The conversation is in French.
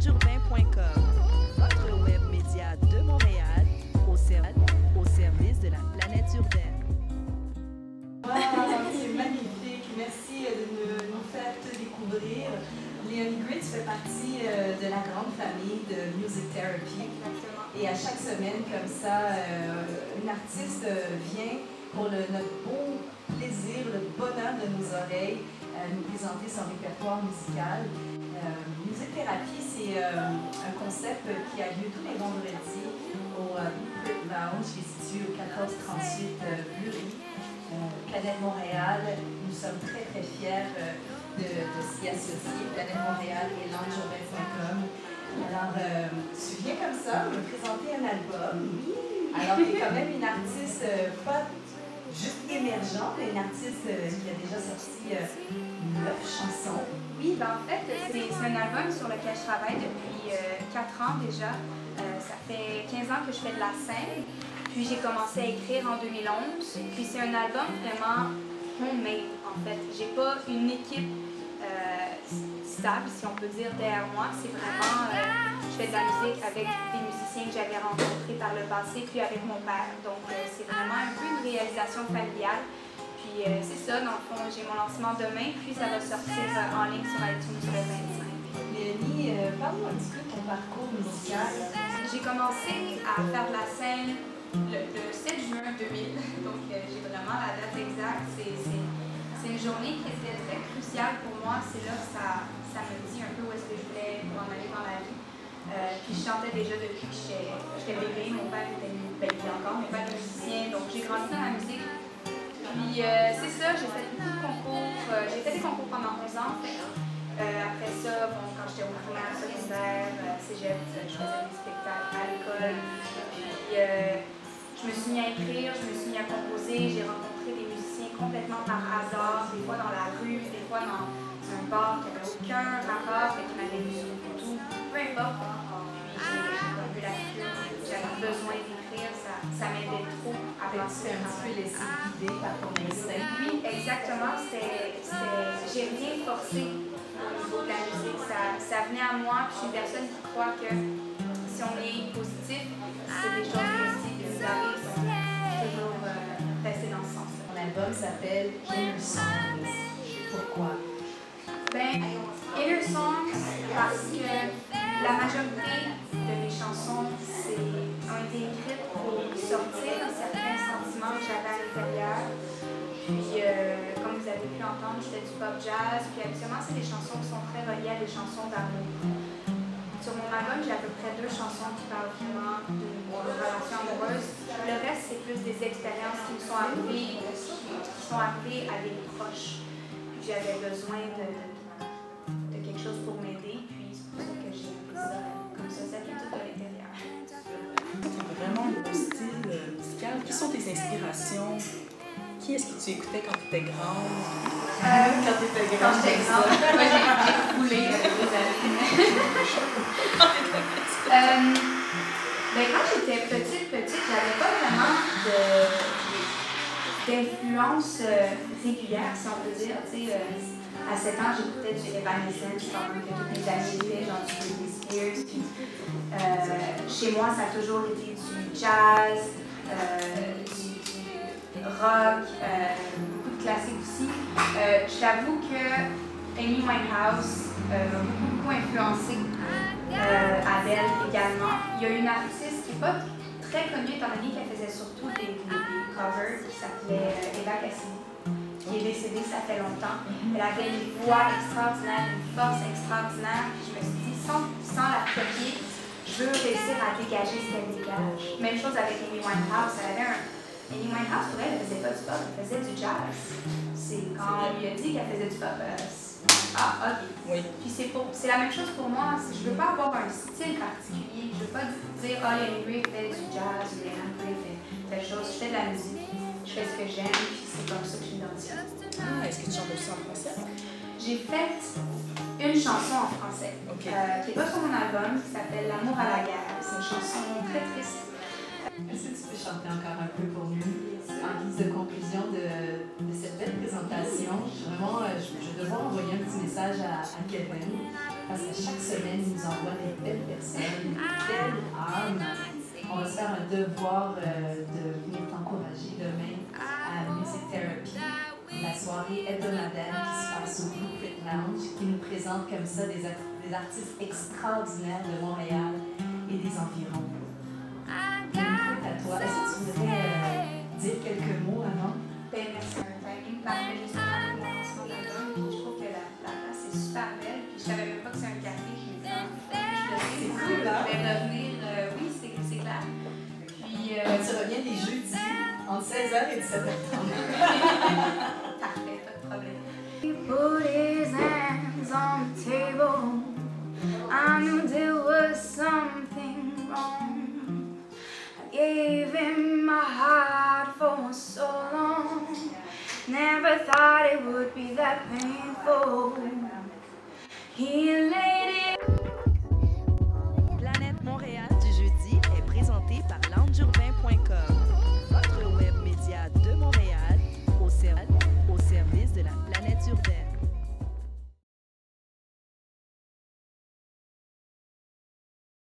loungeurbain.com, votre web média de Montréal au service de la planète urbaine. Wow, c'est magnifique. Merci de nous faire te découvrir. Léonie Gritz fait partie de la grande famille de Music Therapy. Exactement. Et à chaque semaine, comme ça, une artiste vient pour notre beau plaisir, le bonheur de nos oreilles, nous présenter son répertoire musical. Music Therapy, c'est un concept qui a lieu tous les vendredis au Blueprint Lounge, qui est situé au 1438 Bury, Planète Montréal. Nous sommes très très fiers de s'y associer, Planète Montréal et loungeurbain.com. Alors, tu viens comme ça me présenter un album. Alors, tu es quand même une artiste pas juste émergente, mais une artiste qui a déjà sorti 9 chansons. Oui, ben en fait, c'est un album sur lequel je travaille depuis 4 ans déjà. Ça fait 15 ans que je fais de la scène. Puis j'ai commencé à écrire en 2011. Puis c'est un album vraiment homemade en fait. J'ai pas une équipe stable, si on peut dire, derrière moi. C'est vraiment, je fais de la musique avec des musiciens que j'avais rencontrés par le passé, puis avec mon père. Donc c'est vraiment un peu une réalisation familiale. Puis c'est ça, dans le fond, j'ai mon lancement demain, puis ça va sortir en ligne sur iTunes le 25. Léonie, parle-nous un petit peu de ton parcours musical. J'ai commencé à faire de la scène le 7 juin 2000, donc j'ai vraiment la date exacte. C'est une journée qui était très cruciale pour moi. C'est là que ça me dit un peu où est-ce que je voulais m'en aller dans la vie. Puis je chantais déjà depuis que j'étais bébé. Mon père était bébé encore, mon père est musicien, donc j'ai grandi dans la musique. Puis c'est ça, j'ai fait beaucoup de concours. J'ai fait des concours pendant 11 ans en fait. Après ça, bon, quand j'étais au primaire, secondaire, cégep, je faisais des spectacles à l'école. Puis je me suis mis à écrire, je me suis mis à composer. J'ai rencontré des musiciens complètement par hasard, des fois dans la rue, des fois dans un bar qui n'avait aucun rapport, mais qui m'avait vu sur une photo, peu importe. Puis j'ai vu la culture, j'avais besoin d'écrire, ça m'aidait trop à penser. Un petit peu laissé guider par ton instinct. Oui, exactement. J'ai rien forcé au niveau de la musique. Ça venait à moi, puis je suis une personne qui croit que si on est positif, c'est des choses positives qui nous arrivent. Donc, toujours rester dans ce sens-là. Ton album s'appelle Inner Songs. Pourquoi? Ben, Inner Songs, parce que la majorité de mes chansons ont été écrites pour sortir certains sentiments que j'avais à l'intérieur. Puis, comme vous avez pu entendre, je fais du pop jazz. Puis, habituellement, c'est des chansons qui sont très reliées à des chansons d'amour. Sur mon album, j'ai à peu près 2 chansons qui parlent vraiment d'une relation amoureuse. Le reste, c'est plus des expériences qui me sont arrivées, à des proches. Puis, j'avais besoin de quelque chose pour m'aider. Puis, c'est pour ça que j'ai fait ça comme ça vient tout de l'intérieur. Tu as vraiment un beau style musical. Qui sont tes inspirations? Qui est-ce que tu écoutais quand tu étais grande? Quand tu étais grande, Quand j'étais grande, moi j'ai foulé avec les années. Quand j'étais petite, j'avais pas vraiment d'influence régulière, si on peut dire. À 7 ans, j'écoutais du Evanescence pendant que toutes mes amies étaient genre du Britney Spears. Puis, chez moi, ça a toujours été du jazz, du rock, beaucoup de classiques aussi. Je t'avoue que Amy Winehouse m'a beaucoup influencée, Adele également. Il y a une artiste qui n'est pas très connue étant donné qu'elle faisait surtout des covers qui s'appelait Eva Cassini, qui est décédée, ça fait longtemps. Elle avait une voix extraordinaire, une force extraordinaire. Puis je me suis dit, sans la copier, je veux réussir à dégager ce qu'elle dégage. Même chose avec Amy Winehouse. Amy Winehouse, pour elle, faisait pas du pop, elle faisait du jazz. C'est quand on lui a dit qu'elle faisait du pop, ok. Oui. Puis c'est la même chose pour moi. Je veux pas avoir un style particulier. Je veux pas dire, Léonie Gray fait du jazz, ou Léonie Gray fait telle chose. Je fais de la musique. Je fais ce que j'aime, puis c'est comme ça que je m'identifie. Est-ce que tu chantes aussi en français? J'ai fait une chanson en français, Okay. qui n'est pas sur mon album, qui s'appelle L'amour à la guerre. C'est une chanson très triste. Est-ce que tu peux chanter encore un peu pour nous, en guise de conclusion de cette belle présentation? Vraiment, je vais devoir envoyer un petit message à Kevin. parce que chaque semaine, il nous envoie des belles personnes, des belles âmes. On va se faire un devoir de venir t'encourager demain à Music Therapy, la soirée hebdomadaire qui se passe au Blueprint Lounge, qui nous présente comme ça des artistes extraordinaires de Montréal et des environs. Le micro est à toi. Est-ce que tu voudrais dire quelques mots avant? Ben, merci, un timing parfait justement pour mon lancement d'album. Puis je trouve que la place est super belle. Puis je savais même pas que c'est un café. Je me disais, C'est cool, hein? je vais revenir. Oui, c'est clair. Puis. Tu reviens les jeudis entre 16h et 17h30. Parfait, pas de problème. He put his hands on the table. I knew there was something wrong. I gave him my heart for so long. Never thought it would be that painful. He lay